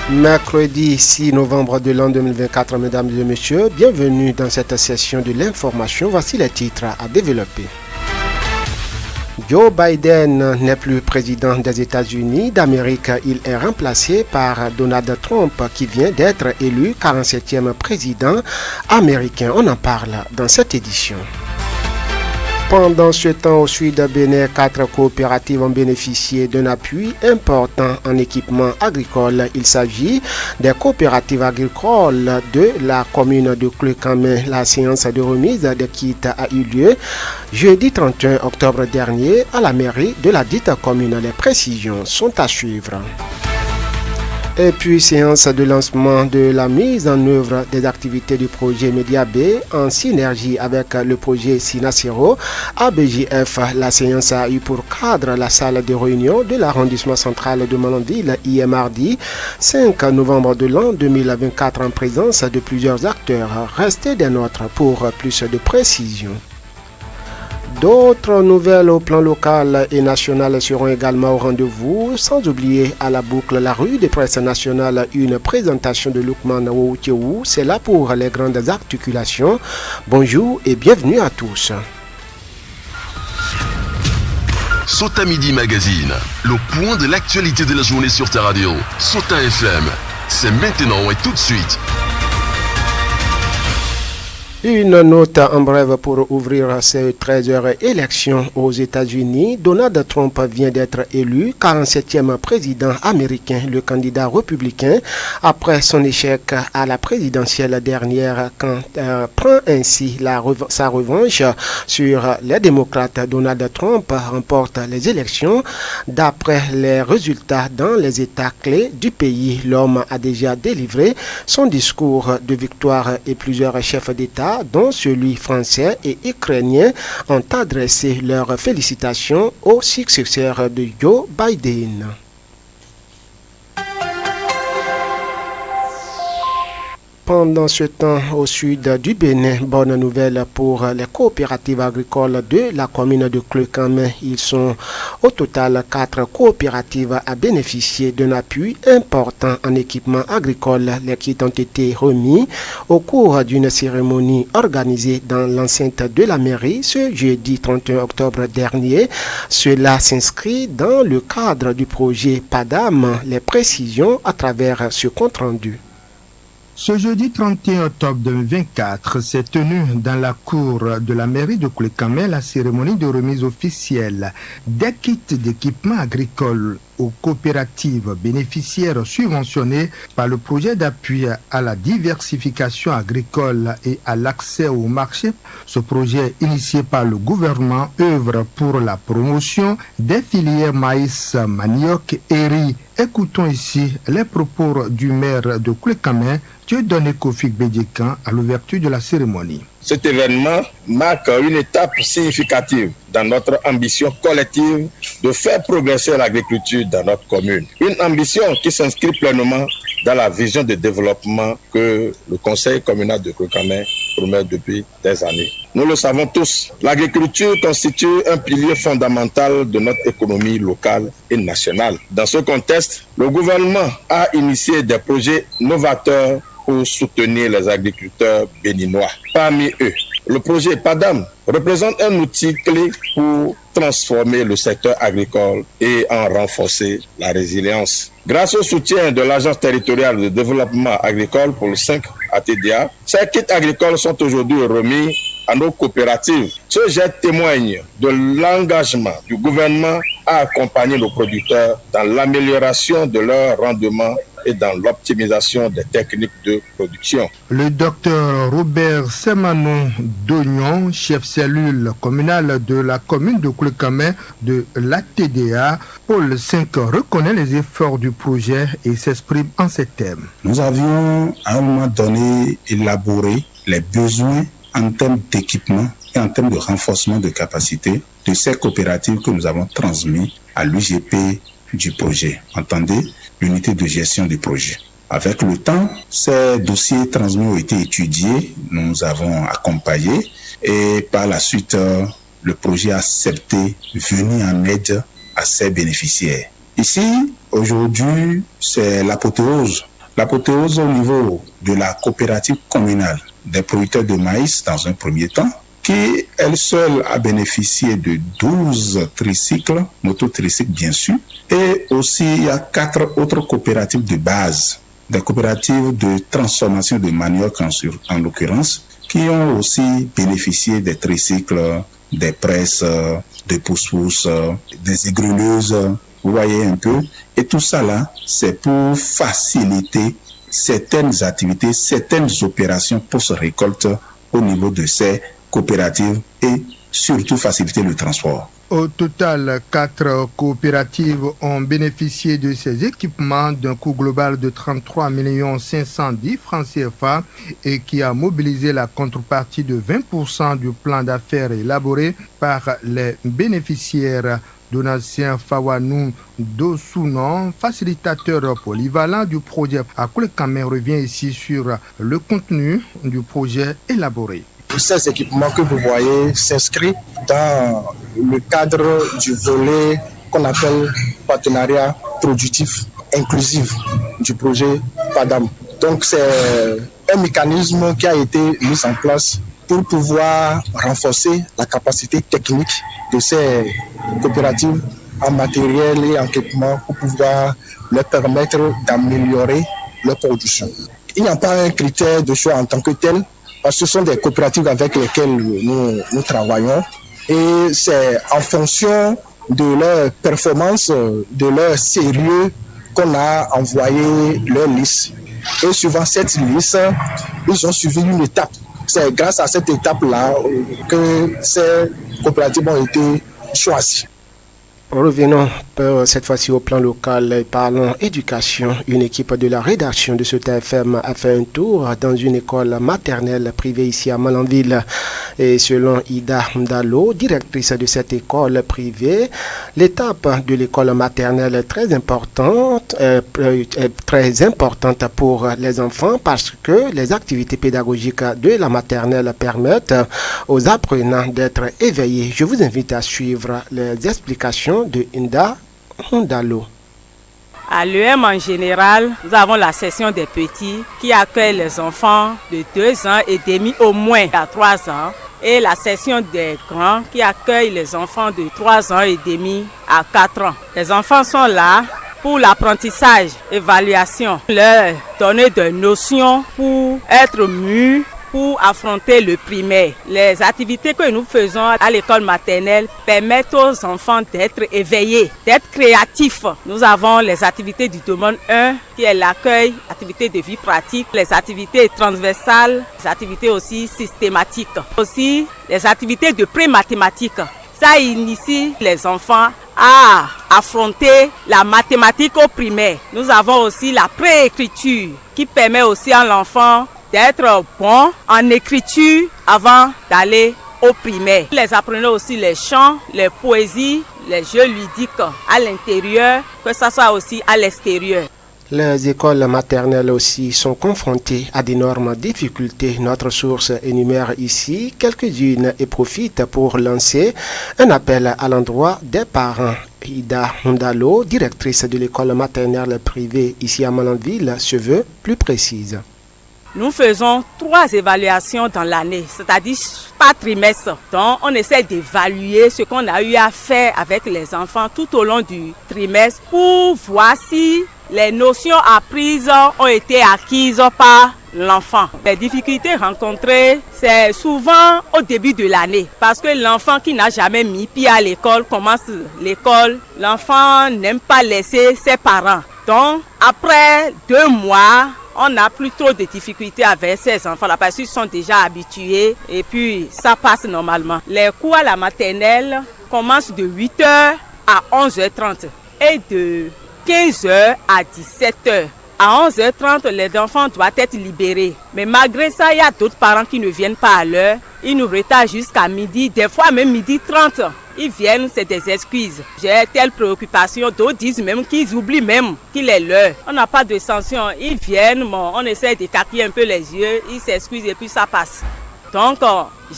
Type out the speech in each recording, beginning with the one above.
Mercredi 6 novembre de l'an 2024, mesdames et messieurs, bienvenue dans cette session de l'information. Voici les titres à développer. Joe Biden n'est plus président des États-Unis d'Amérique. Il est remplacé par Donald Trump qui vient d'être élu 47e président américain. On en parle dans cette édition. Pendant ce temps, au sud de Bénin, 4 coopératives ont bénéficié d'un appui important en équipement agricole. Il s'agit des coopératives agricoles de la commune de Cleucamin. La séance de remise des kits a eu lieu jeudi 31 octobre dernier à la mairie de la dite commune. Les précisions sont à suivre. Et puis, séance de lancement de la mise en œuvre des activités du projet Média B en synergie avec le projet Sinacero à BJF. La séance a eu pour cadre la salle de réunion de l'arrondissement central de Malanville hier mardi 5 novembre de l'an 2024 en présence de plusieurs acteurs. Restez des nôtres pour plus de précisions. D'autres nouvelles au plan local et national seront également au rendez-vous, sans oublier à la boucle la rue des presses nationales une présentation de Lukman Wouteou. C'est là pour les grandes articulations. Bonjour et bienvenue à tous. Sota Midi Magazine, le point de l'actualité de la journée sur ta radio. Sota FM, c'est maintenant et tout de suite. Une note en bref pour ouvrir ces 13h élections aux États-Unis. Donald Trump vient d'être élu 47e président américain. Le candidat républicain, après son échec à la présidentielle dernière, prend ainsi sa revanche sur les démocrates. Donald Trump remporte les élections. D'après les résultats dans les États clés du pays, l'homme a déjà délivré son discours de victoire et plusieurs chefs d'État dont celui français et ukrainien ont adressé leurs félicitations au successeur de Joe Biden. Pendant ce temps, au sud du Bénin, bonne nouvelle pour les coopératives agricoles de la commune de Cleucamin. Ils sont au total 4 coopératives à bénéficier d'un appui important en équipement agricole. Les kits ont été remis au cours d'une cérémonie organisée dans l'enceinte de la mairie ce jeudi 31 octobre dernier. Cela s'inscrit dans le cadre du projet PADAM. Les précisions à travers ce compte-rendu. Ce jeudi 31 octobre 2024 s'est tenue dans la cour de la mairie de Cleucamin la cérémonie de remise officielle des kits d'équipement agricole aux coopératives bénéficiaires subventionnées par le projet d'appui à la diversification agricole et à l'accès au marché. Ce projet, initié par le gouvernement, œuvre pour la promotion des filières maïs, manioc et riz. Écoutons ici les propos du maire de Cleucamin, Dieudonné Kofi Bédjekan, à l'ouverture de la cérémonie. Cet événement marque une étape significative dans notre ambition collective de faire progresser l'agriculture dans notre commune. Une ambition qui s'inscrit pleinement dans la vision de développement que le Conseil communal de Cleucamin promet depuis des années. Nous le savons tous, l'agriculture constitue un pilier fondamental de notre économie locale et nationale. Dans ce contexte, le gouvernement a initié des projets novateurs pour soutenir les agriculteurs béninois. Parmi eux, le projet PADAM représente un outil clé pour transformer le secteur agricole et en renforcer la résilience. Grâce au soutien de l'Agence territoriale de développement agricole pour le 5 ATDA, ces kits agricoles sont aujourd'hui remis à nos coopératives. Ce geste témoigne de l'engagement du gouvernement à accompagner nos producteurs dans l'amélioration de leur rendement et dans l'optimisation des techniques de production. Le docteur Robert Semanon Dognon, chef cellule communale de la commune de Cleucamin de l'ATDA, Pôle 5, reconnaît les efforts du projet et s'exprime en ces termes. Nous avions à un moment donné élaboré les besoins en termes d'équipement et en termes de renforcement de capacité de ces coopératives que nous avons transmis à l'UGP du projet. Entendez, l'unité de gestion du projet. Avec le temps, ces dossiers transmis ont été étudiés, nous avons accompagné et par la suite, le projet a accepté venir en aide à ses bénéficiaires. Ici, aujourd'hui, c'est l'apothéose L'apothéose au niveau de la coopérative communale des producteurs de maïs dans un premier temps, qui elle seule a bénéficié de 12 tricycles, mototricycles bien sûr, et aussi il y a 4 autres coopératives de base, des coopératives de transformation de manioc en l'occurrence, qui ont aussi bénéficié des tricycles, des presses, des pousse-pousse, des égreneuses, vous voyez un peu. Et tout ça là, c'est pour faciliter certaines activités, certaines opérations post-récolte au niveau de ces coopératives et surtout faciliter le transport. Au total, 4 coopératives ont bénéficié de ces équipements d'un coût global de 33 510 francs CFA et qui a mobilisé la contrepartie de 20% du plan d'affaires élaboré par les bénéficiaires. Donatien Fawanou Dosounon, facilitateur polyvalent du projet à Koulé-Kamé, revient ici sur le contenu du projet élaboré. Ces équipements que vous voyez s'inscrivent dans le cadre du volet qu'on appelle partenariat productif inclusif du projet PADAM. Donc c'est un mécanisme qui a été mis en place pour pouvoir renforcer la capacité technique de ces coopératives en matériel et en équipement pour pouvoir leur permettre d'améliorer leur production. Il n'y a pas un critère de choix en tant que tel, parce que ce sont des coopératives avec lesquelles nous travaillons et c'est en fonction de leur performance, de leur sérieux qu'on a envoyé leur liste. Et suivant cette liste, ils ont suivi une étape. C'est grâce à cette étape-là que ces coopératives ont été choisies. Revenons cette fois-ci au plan local et parlons éducation. Une équipe de la rédaction de ce TFM a fait un tour dans une école maternelle privée ici à Malanville. Et selon Ida Mdalo, directrice de cette école privée, l'étape de l'école maternelle est très importante pour les enfants parce que les activités pédagogiques de la maternelle permettent aux apprenants d'être éveillés. Je vous invite à suivre les explications de Ida Mdalo. À l'EM en général, nous avons la section des petits qui accueille les enfants de 2 ans et demi au moins à 3 ans et la section des grands qui accueille les enfants de 3 ans et demi à 4 ans. Les enfants sont là pour l'apprentissage, évaluation, leur donner des notions pour être mûrs, pour affronter le primaire. Les activités que nous faisons à l'école maternelle permettent aux enfants d'être éveillés, d'être créatifs. Nous avons les activités du domaine 1 qui est l'accueil, activités de vie pratique, les activités transversales, les activités aussi systématiques. Aussi les activités de pré-mathématiques. Ça initie les enfants à affronter la mathématique au primaire. Nous avons aussi la préécriture qui permet aussi à l'enfant d'être bon en écriture avant d'aller au primaire. Les apprenons aussi les chants, les poésies, les jeux ludiques à l'intérieur, que ce soit aussi à l'extérieur. Les écoles maternelles aussi sont confrontées à d'énormes difficultés. Notre source énumère ici quelques-unes et profite pour lancer un appel à l'endroit des parents. Ida Mdalo, directrice de l'école maternelle privée ici à Malanville, se veut plus précise. Nous faisons 3 évaluations dans l'année, c'est-à-dire par trimestre. Donc, on essaie d'évaluer ce qu'on a eu à faire avec les enfants tout au long du trimestre pour voir si les notions apprises ont été acquises par l'enfant. Les difficultés rencontrées, c'est souvent au début de l'année parce que l'enfant qui n'a jamais mis pied à l'école commence l'école. L'enfant n'aime pas laisser ses parents. Donc, après 2 mois, on n'a plus trop de difficultés avec ces enfants-là parce qu'ils sont déjà habitués et puis ça passe normalement. Les cours à la maternelle commencent de 8h à 11h30 et de 15h à 17h. À 11h30, les enfants doivent être libérés. Mais malgré ça, il y a d'autres parents qui ne viennent pas à l'heure. Ils nous retardent jusqu'à midi, des fois même midi 30. Ils viennent, c'est des excuses. J'ai telle préoccupation, d'autres disent même qu'ils oublient même qu'il est l'heure. On n'a pas de sanction. Ils viennent, bon, on essaie d'écarquiller un peu les yeux, ils s'excusent et puis ça passe. Donc,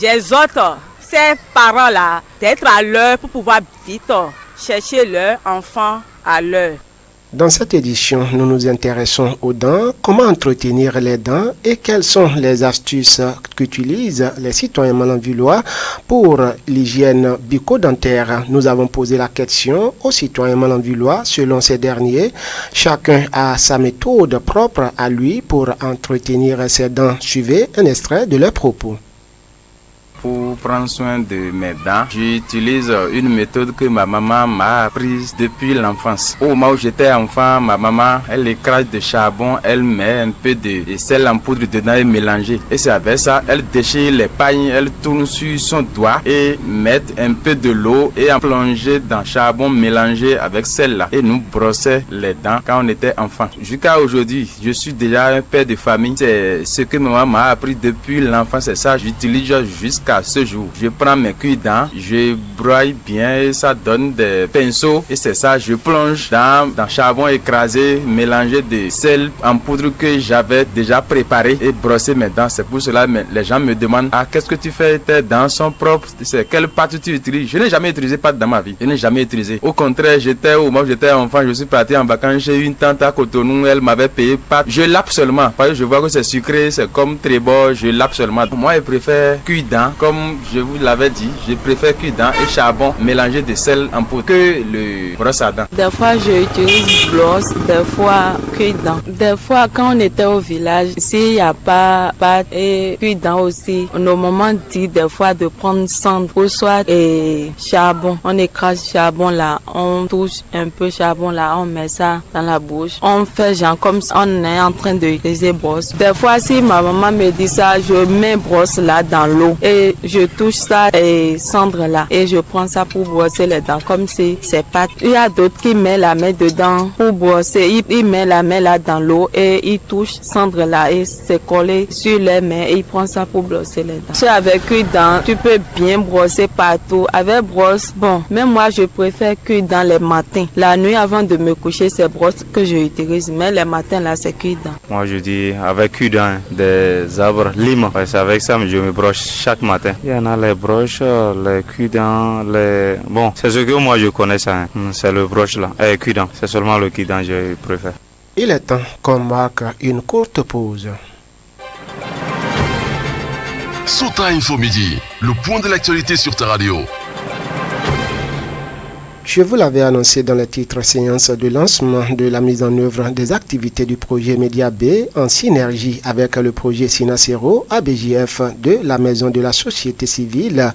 j'exhorte ces parents-là d'être à l'heure pour pouvoir vite chercher leur enfant à l'heure. Dans cette édition, nous nous intéressons aux dents, comment entretenir les dents et quelles sont les astuces qu'utilisent les citoyens malanvillois pour l'hygiène bucco-dentaire. Nous avons posé la question aux citoyens malanvillois. Selon ces derniers, chacun a sa méthode propre à lui pour entretenir ses dents. Suivez un extrait de leurs propos. Pour prendre soin de mes dents, j'utilise une méthode que ma maman m'a apprise depuis l'enfance. Au moment où j'étais enfant, ma maman, elle écrase de charbon, elle met un peu de sel en poudre dedans et mélanger. Et c'est avec ça, elle déchire les pailles, elle tourne sur son doigt et met un peu de l'eau et en plonger dans charbon mélangé avec sel là. Et nous brossait les dents quand on était enfant. Jusqu'à aujourd'hui, je suis déjà un père de famille. C'est ce que ma maman m'a appris depuis l'enfance, c'est ça, j'utilise jusqu'à ce jour. Je prends mes culs-dents, je broye bien et ça donne des pinceaux et c'est ça, je plonge dans charbon écrasé, mélangé de sel en poudre que j'avais déjà préparé et brossé mes dents. C'est pour cela que les gens me demandent qu'est-ce que tu fais, tes dents sont propres, c'est quelle pâte tu utilises. Je n'ai jamais utilisé pâte dans ma vie, je n'ai jamais utilisé. Au contraire, au moment où j'étais enfant, je suis parti en vacances chez une tante à Cotonou, elle m'avait payé pâte. Je lappe seulement, parce que je vois que c'est sucré, c'est comme trébor, je lappe seulement. Moi, je préfère culs-dents. Comme je vous l'avais dit, je préfère culs-dents et charbon mélangé de sel en poudre que le brosse à dents. Des fois, j'utilise brosse, des fois culs-dents. Des fois, quand on était au village, s'il n'y a pas pâte et culs-dents aussi, nos mamans disent des fois de prendre cendre ou soit charbon. On écrase charbon là, on touche un peu charbon là, on met ça dans la bouche. On fait genre comme si on est en train d'utiliser brosse. Des fois, si ma maman me dit ça, je mets brosse là dans l'eau et je touche ça et cendre là et je prends ça pour brosser les dents comme si c'est pâte. Il y a d'autres qui mettent la main dedans pour brosser. Ils mettent la main là dans l'eau et ils touchent cendre là et c'est collé sur les mains et ils prennent ça pour brosser les dents. Avec culs-dents, tu peux bien brosser partout. Avec brosse, bon, même moi je préfère culs-dents les matins. La nuit avant de me coucher, c'est brosse que je utilise, mais les matins là c'est culs-dents. Moi je dis avec culs-dents des arbres lime. C'est avec ça que je me broche chaque matin. Il y en a les broches, les culs-dents, bon, c'est ce que moi je connais ça. C'est le broche là, culs-dents. C'est seulement le culs-dents que je préfère. Il est temps qu'on marque une courte pause. Sota Info Midi, le point de l'actualité sur ta radio. Je vous l'avais annoncé dans le titre séance de lancement de la mise en œuvre des activités du projet Média B en synergie avec le projet Sinacero ABJF de la Maison de la Société Civile.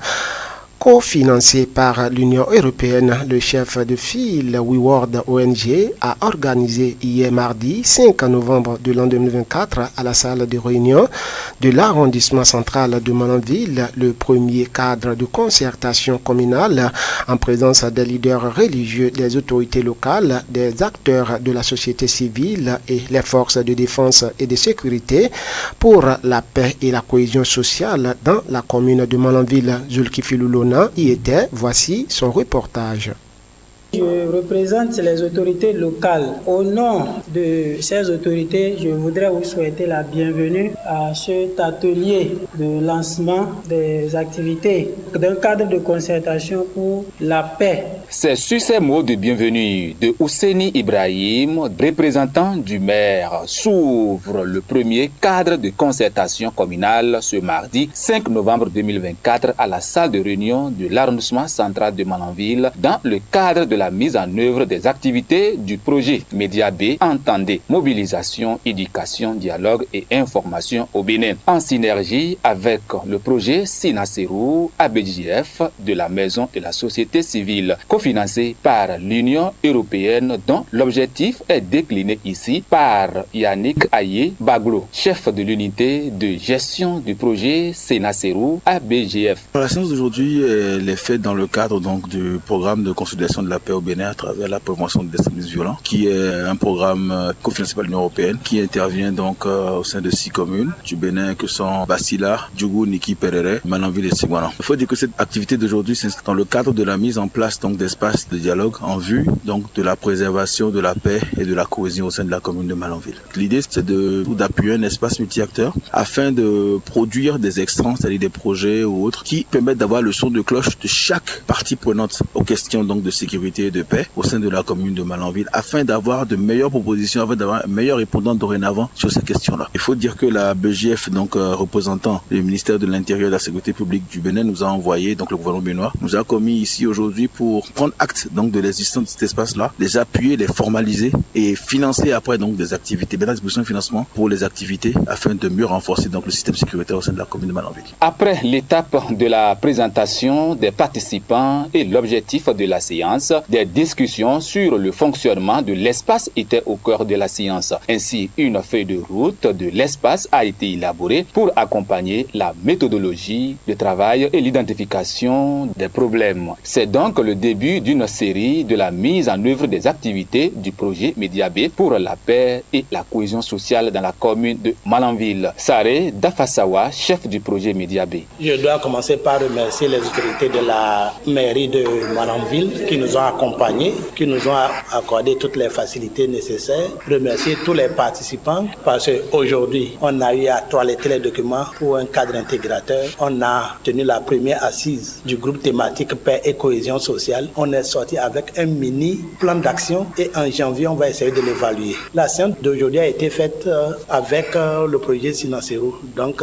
Co-financé par l'Union européenne, le chef de file WeWorld ONG a organisé hier mardi 5 novembre de l'an 2024 à la salle de réunion de l'arrondissement central de Malanville le premier cadre de concertation communale en présence des leaders religieux, des autorités locales, des acteurs de la société civile et les forces de défense et de sécurité pour la paix et la cohésion sociale dans la commune de Malanville. Zulkifli Luna y était, voici son reportage. Je représente les autorités locales. Au nom de ces autorités, je voudrais vous souhaiter la bienvenue à cet atelier de lancement des activités d'un cadre de concertation pour la paix. C'est sur ces mots de bienvenue de Ouseni Ibrahim, représentant du maire, s'ouvre le premier cadre de concertation communale ce mardi 5 novembre 2024 à la salle de réunion de l'arrondissement central de Malanville dans le cadre de la mise en œuvre des activités du projet Média B, entendez mobilisation, éducation, dialogue et information au Bénin, en synergie avec le projet Sinacero ABJF de la Maison de la Société Civile, cofinancé par l'Union européenne dont l'objectif est décliné ici par Yannick Aye Baglo, chef de l'unité de gestion du projet Sinacero ABJF. La séance d'aujourd'hui est faite dans le cadre donc du programme de consolidation de la paix au Bénin à travers la prévention des extrémismes violents, qui est un programme cofinancé par l'Union européenne, qui intervient donc au sein de 6 communes du Bénin que sont Bastila, Djougou, Niki, Perere, Malanville et Sigouanan. Il faut dire que cette activité d'aujourd'hui s'inscrit dans le cadre de la mise en place donc d'espaces de dialogue en vue donc de la préservation de la paix et de la cohésion au sein de la commune de Malanville. L'idée, c'est d'appuyer un espace multi-acteurs afin de produire des extrants, c'est-à-dire des projets ou autres, qui permettent d'avoir le son de cloche de chaque partie prenante aux questions donc de sécurité et de paix au sein de la commune de Malanville, afin d'avoir de meilleures propositions, afin d'avoir un meilleur répondant dorénavant sur ces questions-là. Il faut dire que la BGF, donc représentant le ministère de l'Intérieur et de la Sécurité publique du Bénin, nous a envoyé, donc le gouvernement béninois, nous a commis ici aujourd'hui pour prendre acte donc de l'existence de cet espace-là, les appuyer, les formaliser et financer après donc des activités, mettre à disposition de financement pour les activités afin de mieux renforcer donc le système sécuritaire au sein de la commune de Malanville. Après l'étape de la présentation des participants et l'objectif de la séance, des discussions sur le fonctionnement de l'espace étaient au cœur de la séance. Ainsi, une feuille de route de l'espace a été élaborée pour accompagner la méthodologie de travail et l'identification des problèmes. C'est donc le début d'une série de la mise en œuvre des activités du projet Mediabé pour la paix et la cohésion sociale dans la commune de Malanville. Saré Dafasawa, chef du projet Mediabé. Je dois commencer par remercier les autorités de la mairie de Malanville qui nous ont accompagnés, qui nous ont accordé toutes les facilités nécessaires. Remercier tous les participants parce qu'aujourd'hui, on a eu à toiletter les documents pour un cadre intégrateur. On a tenu la première assise du groupe thématique paix et cohésion sociale. On est sorti avec un mini plan d'action et en janvier, on va essayer de l'évaluer. La séance d'aujourd'hui a été faite avec le projet Sinasero. Donc,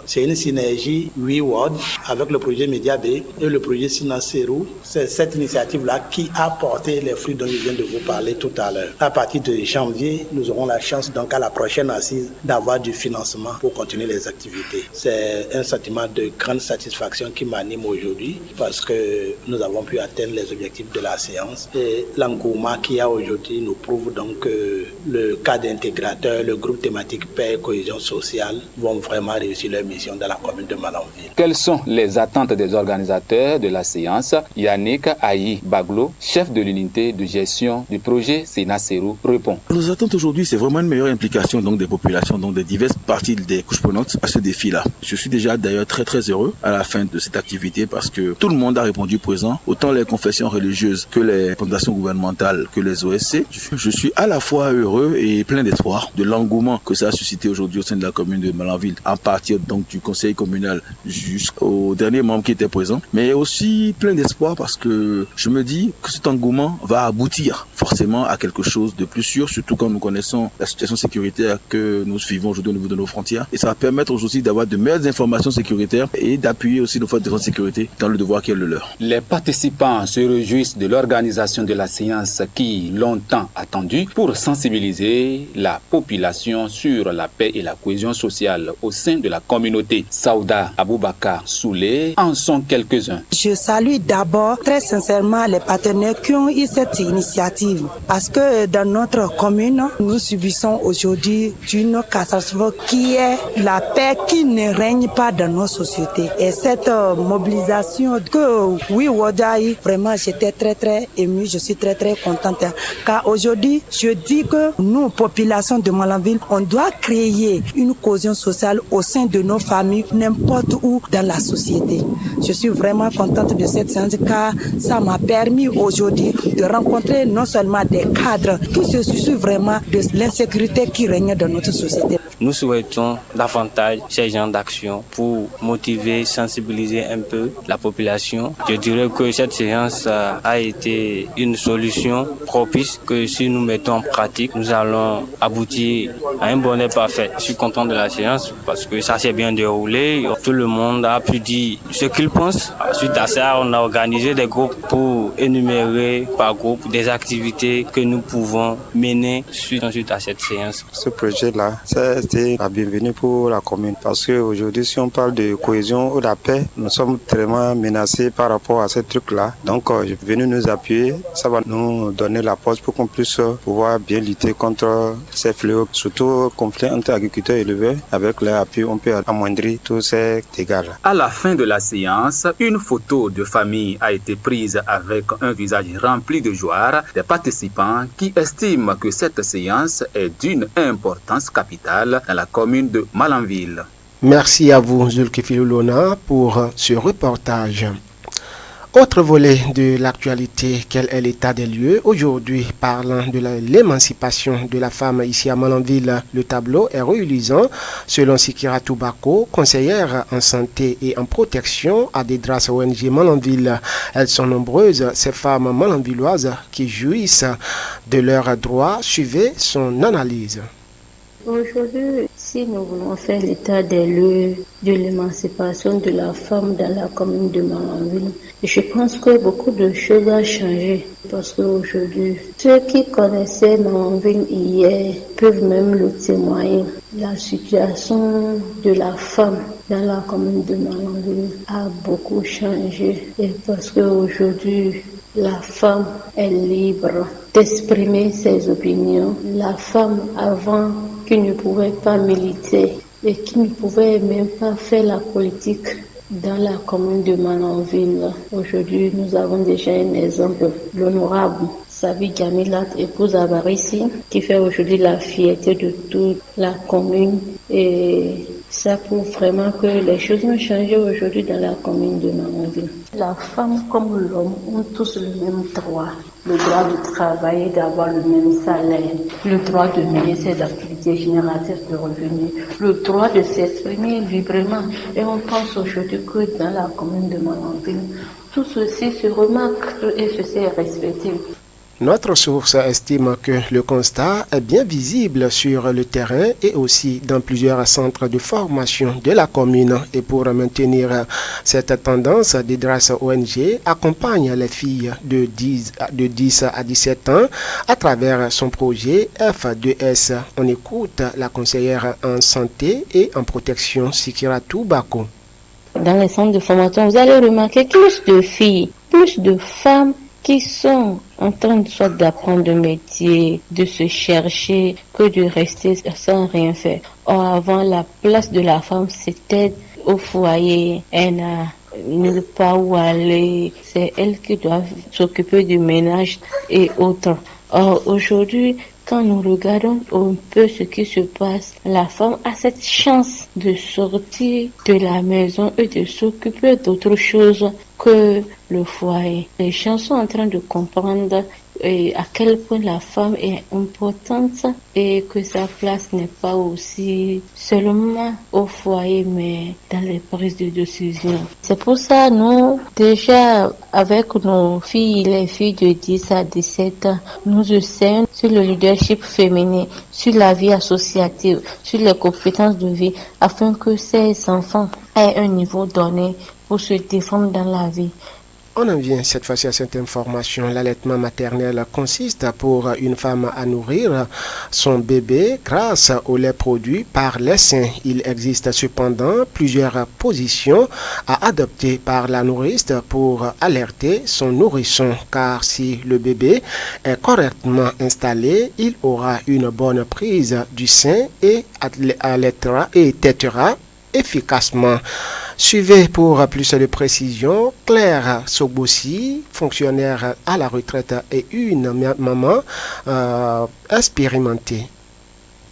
c'est une synergie 8 wards avec le projet Mediabé et le projet Sinasero. C'est cette initiative-là qui a porté les fruits dont je viens de vous parler tout à l'heure. À partir de janvier, nous aurons la chance, donc à la prochaine assise, d'avoir du financement pour continuer les activités. C'est un sentiment de grande satisfaction qui m'anime aujourd'hui parce que nous avons pu atteindre les objectifs de la séance et l'engouement qu'il y a aujourd'hui nous prouve donc que le cadre intégrateur, le groupe thématique paix et cohésion sociale vont vraiment réussir leur mission dans la commune de Malanville. Quelles sont les attentes des organisateurs de la séance? Yannick Ayi Baglo, chef de l'unité de gestion du projet Sinasero, répond. Nos attentes aujourd'hui, c'est vraiment une meilleure implication donc des populations, donc des diverses parties des couches prenantes à ce défi-là. Je suis déjà d'ailleurs très heureux à la fin de cette activité parce que tout le monde a répondu présent, autant les confessions religieuses que les fondations gouvernementales que les OSC. Je suis à la fois heureux et plein d'espoir de l'engouement que ça a suscité aujourd'hui au sein de la commune de Malanville, à partir donc du conseil communal jusqu'au dernier membre qui était présent, mais aussi plein d'espoir parce que je me dis que cet engouement va aboutir forcément à quelque chose de plus sûr, surtout quand nous connaissons la situation sécuritaire que nous vivons aujourd'hui au niveau de nos frontières, et ça va permettre aussi d'avoir de meilleures informations sécuritaires et d'appuyer aussi nos forces de sécurité dans le devoir qui est le leur. Les participants se réjouissent de l'organisation de la séance qui longtemps attendue pour sensibiliser la population sur la paix et la cohésion sociale au sein de la communauté. Saouda Aboubakar Soulé en sont quelques-uns. Je salue d'abord très sincèrement les partenaires qui ont eu cette initiative parce que dans notre commune, nous subissons aujourd'hui une catastrophe qui est la paix qui ne règne pas dans nos sociétés. Et cette mobilisation que oui, Wadaï, vraiment j'étais très émue, je suis très contente car aujourd'hui je dis que nous, population de Malanville, on doit créer une cohésion sociale au sein de nos familles, n'importe où dans la société. Je suis vraiment contente de cette séance car ça m'a permis aujourd'hui de rencontrer non seulement des cadres qui se soucient vraiment de l'insécurité qui règne dans notre société. Nous souhaitons davantage ces gens d'action pour motiver, sensibiliser un peu la population. Je dirais que cette séance a été une solution propice que si nous mettons en pratique, nous allons aboutir à un bonheur parfait. Je suis content de la séance parce que ça s'est bien déroulé. Tout le monde a pu dire ce qu'il pense. Suite à ça, on a organisé des groupes pour énumérer par groupe des activités que nous pouvons mener suite à cette séance. Ce projet-là, c'était la bienvenue pour la commune parce qu'aujourd'hui, si on parle de cohésion ou de la paix, nous sommes vraiment menacés par rapport à ce truc-là. Donc, je suis venu nous appuyer. Ça va nous donner la force pour qu'on puisse pouvoir bien lutter contre ces fléaux, surtout conflit entre agriculteurs et éleveurs. Avec leur appui, on peut amoindrir tous ces dégâts-là. À la fin de la séance, une photo de famille a été prise avec un visage rempli de joie des participants qui estiment que cette séance est d'une importance capitale dans la commune de Malanville. Merci à vous, Zulkifil Lona, pour ce reportage. Autre volet de l'actualité, quel est l'état des lieux? Aujourd'hui, parlant de l'émancipation de la femme ici à Malanville, le tableau est reluisant. Selon Sikiratou Bako, conseillère en santé et en protection à Dedras ONG Malanville, elles sont nombreuses, ces femmes malanvilloises qui jouissent de leurs droits. Suivez son analyse. Aujourd'hui, si nous voulons faire l'état des lieux de l'émancipation de la femme dans la commune de Malanville, je pense que beaucoup de choses ont changé. Parce qu'aujourd'hui, ceux qui connaissaient Malanville hier peuvent même le témoigner. La situation de la femme dans la commune de Malanville a beaucoup changé. Et parce qu'aujourd'hui, la femme est libre d'exprimer ses opinions. La femme, avant, qui ne pouvait pas militer et qui ne pouvait même pas faire la politique dans la commune de Malanville. Aujourd'hui, nous avons déjà un exemple, l'honorable Savi Gamilat, épouse Avarissi, qui fait aujourd'hui la fierté de toute la commune. Et ça prouve vraiment que les choses ont changé aujourd'hui dans la commune de Malanville. La femme comme l'homme ont tous le même droit. Le droit de travailler, d'avoir le même salaire, le droit de mener ses activités génératrices de revenus, le droit de s'exprimer librement. Et on pense aujourd'hui que dans la commune de Malanville, tout ceci se remarque et ceci est respecté. Notre source estime que le constat est bien visible sur le terrain et aussi dans plusieurs centres de formation de la commune. Et pour maintenir cette tendance, Dedras ONG accompagne les filles de 10 à 17 ans à travers son projet F2S. On écoute la conseillère en santé et en protection Sikiratou Bako. Dans les centres de formation, vous allez remarquer plus de filles, plus de femmes qui sont en train soit d'apprendre le métier, de se chercher, que de rester sans rien faire. Or, avant, la place de la femme, c'était au foyer. Elle n'a nulle part où aller. C'est elle qui doit s'occuper du ménage et autres. Or, aujourd'hui, quand nous regardons un peu ce qui se passe, la femme a cette chance de sortir de la maison et de s'occuper d'autre chose que le foyer. Les gens sont en train de comprendre à quel point la femme est importante et que sa place n'est pas aussi seulement au foyer mais dans les prises de décision. C'est pour ça nous, déjà avec nos filles, les filles de 10 à 17 ans, nous enseignons sur le leadership féminin, sur la vie associative, sur les compétences de vie afin que ces enfants aient un niveau donné pour se défendre dans la vie. On en vient cette fois-ci à cette information. L'allaitement maternel consiste pour une femme à nourrir son bébé grâce au lait produit par les seins. Il existe cependant plusieurs positions à adopter par la nourrice pour alerter son nourrisson, car si le bébé est correctement installé, il aura une bonne prise du sein et allaitera et tétera efficacement. Suivez pour plus de précision Claire Sobossi, fonctionnaire à la retraite et une maman expérimentée.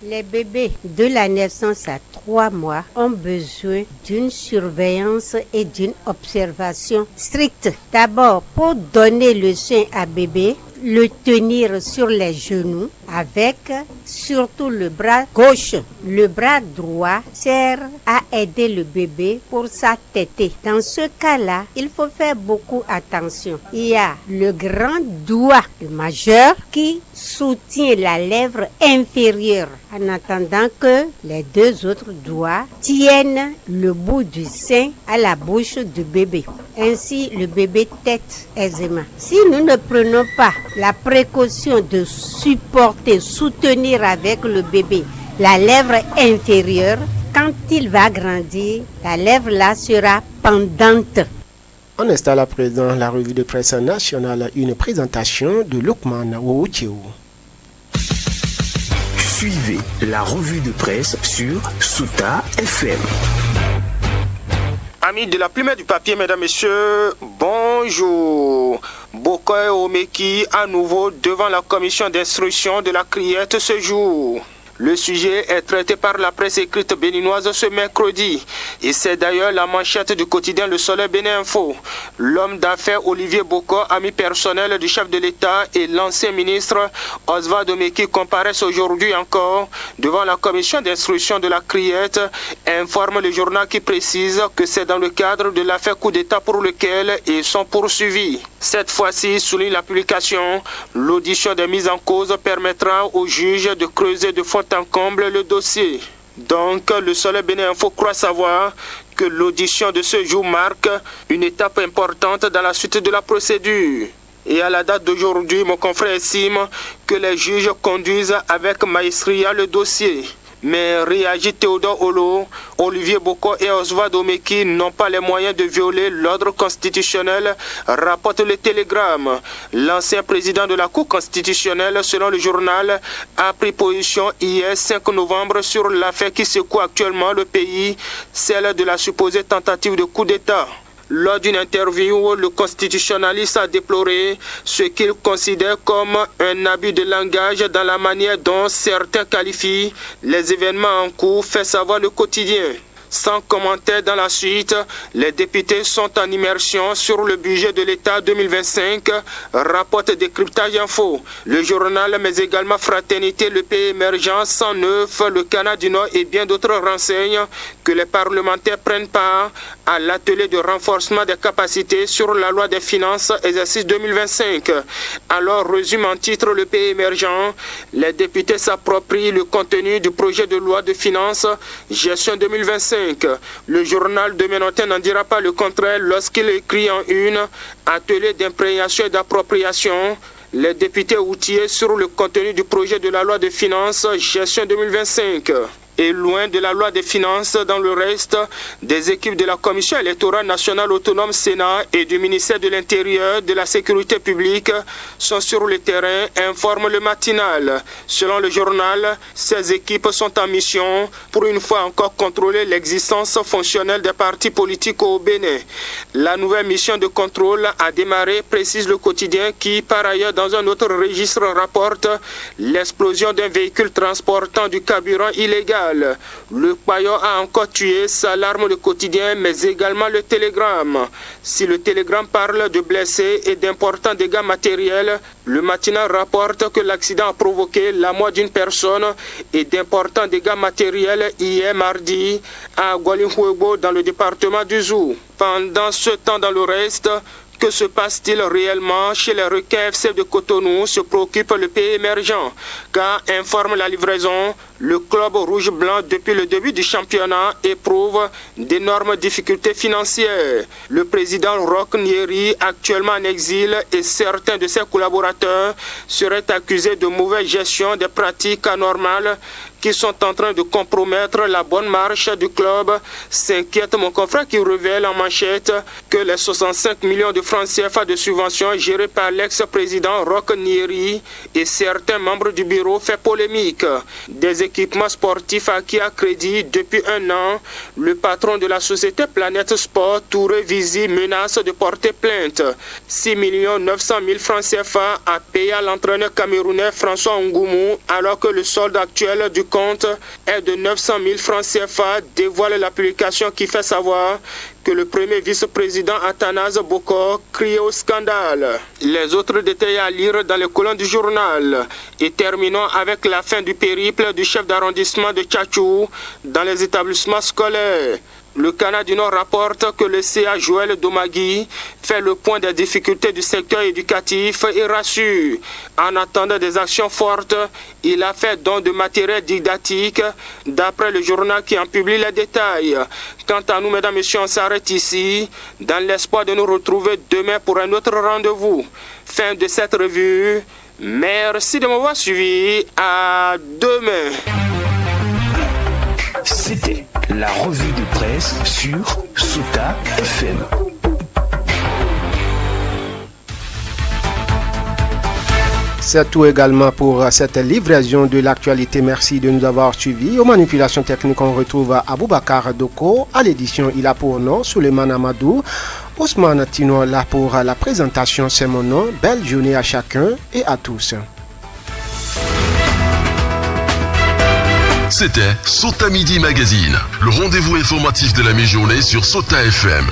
Les bébés de la naissance à 3 mois ont besoin d'une surveillance et d'une observation stricte. D'abord, pour donner le sein à bébé, le tenir sur les genoux avec surtout le bras gauche. Le bras droit sert à aider le bébé pour sa tétée. Dans ce cas-là, il faut faire beaucoup attention. Il y a le grand doigt, le majeur, qui soutient la lèvre inférieure en attendant que les deux autres doigts tiennent le bout du sein à la bouche du bébé. Ainsi, le bébé tète aisément. Si nous ne prenons pas la précaution de soutenir avec le bébé la lèvre inférieure, quand il va grandir, la lèvre là sera pendante. On installe à présent la revue de presse nationale, une présentation de Lukman Wouchiou. Suivez la revue de presse sur Souta FM. Amis de la plume et du papier, mesdames, messieurs, bonjour. Bokoy Omeki à nouveau devant la commission d'instruction de la Criette ce jour. Le sujet est traité par la presse écrite béninoise ce mercredi. Et c'est d'ailleurs la manchette du quotidien Le Soleil Bénin Info. L'homme d'affaires Olivier Boko, ami personnel du chef de l'État, et l'ancien ministre Oswald Omeki comparaissent aujourd'hui encore devant la commission d'instruction de la Criette, informe le journal qui précise que c'est dans le cadre de l'affaire coup d'État pour lequel ils sont poursuivis. Cette fois-ci, souligne la publication, l'audition des mises en cause permettra au juge de creuser de fond en comble le dossier. Donc, le Soleil Bénin Info croit savoir que l'audition de ce jour marque une étape importante dans la suite de la procédure. Et à la date d'aujourd'hui, mon confrère estime que les juges conduisent avec maestria le dossier. Mais réagit Théodore Olo, Olivier Boko et Oswald Omeki n'ont pas les moyens de violer l'ordre constitutionnel, rapporte le Télégramme. L'ancien président de la Cour constitutionnelle, selon le journal, a pris position hier 5 novembre sur l'affaire qui secoue actuellement le pays, celle de la supposée tentative de coup d'État. Lors d'une interview, le constitutionnaliste a déploré ce qu'il considère comme un abus de langage dans la manière dont certains qualifient les événements en cours, fait savoir le quotidien. Sans commentaire dans la suite, les députés sont en immersion sur le budget de l'État 2025, rapporte Décryptage Info. Le journal, mais également Fraternité, le pays émergent, 109, le Canada du Nord et bien d'autres renseignent que les parlementaires prennent part à l'atelier de renforcement des capacités sur la loi des finances exercice 2025. Alors, résume en titre le pays émergent, les députés s'approprient le contenu du projet de loi de finances gestion 2025. Le journal de Ménotin n'en dira pas le contraire lorsqu'il écrit en une atelier d'imprégnation et d'appropriation. Les députés outillés sur le contenu du projet de la loi de finances gestion 2025. Et loin de la loi des finances, dans le reste, des équipes de la Commission électorale nationale autonome Sénat et du ministère de l'Intérieur de la Sécurité publique sont sur le terrain, informe le matinal. Selon le journal, ces équipes sont en mission pour une fois encore contrôler l'existence fonctionnelle des partis politiques au Bénin. La nouvelle mission de contrôle a démarré, précise le quotidien qui, par ailleurs, dans un autre registre, rapporte l'explosion d'un véhicule transportant du carburant illégal. Le Paillon a encore tué, s'alarme le quotidien, mais également le Télégramme. Si le Télégramme parle de blessés et d'importants dégâts matériels, le matinal rapporte que l'accident a provoqué la mort d'une personne et d'importants dégâts matériels hier mardi à Gualimhuebo dans le département du Zou. Pendant ce temps, dans le reste, que se passe-t-il réellement chez les requins FC de Cotonou, se préoccupe le pays émergent, car informe la livraison, le club rouge-blanc depuis le début du championnat éprouve d'énormes difficultés financières. Le président Roch Nieri, actuellement en exil, et certains de ses collaborateurs seraient accusés de mauvaise gestion des pratiques anormales qui sont en train de compromettre la bonne marche du club, s'inquiète mon confrère qui révèle en manchette que les 65 millions de francs CFA de subventions gérés par l'ex-président Roch Nieri et certains membres du bureau fait polémique. Des équipements sportifs acquis à crédit depuis un an, le patron de la société Planète Sport, Touré Vizi, menace de porter plainte. 6 900 000 francs CFA à payer à l'entraîneur camerounais François Ngoumou, alors que le solde actuel du compte est de 900 000 francs CFA, dévoile la publication qui fait savoir que le premier vice-président Athanase Bokor crie au scandale. Les autres détails à lire dans les colonnes du journal. Et terminons avec la fin du périple du chef d'arrondissement de Tchatchou dans les établissements scolaires. Le Canada du Nord rapporte que le CA Joël Domagui fait le point des difficultés du secteur éducatif et rassure. En attendant des actions fortes, il a fait don de matériel didactique, d'après le journal qui en publie les détails. Quant à nous, mesdames et messieurs, on s'arrête ici, dans l'espoir de nous retrouver demain pour un autre rendez-vous. Fin de cette revue. Merci de m'avoir suivi. À demain. C'était la revue de presse sur Souta FM. C'est tout également pour cette livraison de l'actualité. Merci de nous avoir suivis. Aux manipulations techniques, on retrouve Aboubakar Doko. À l'édition, il a pour nom Souleymane Amadou. Ousmane Tino là pour la présentation. C'est mon nom. Belle journée à chacun et à tous. C'était Sota Midi Magazine, le rendez-vous informatif de la mi-journée sur Sota FM.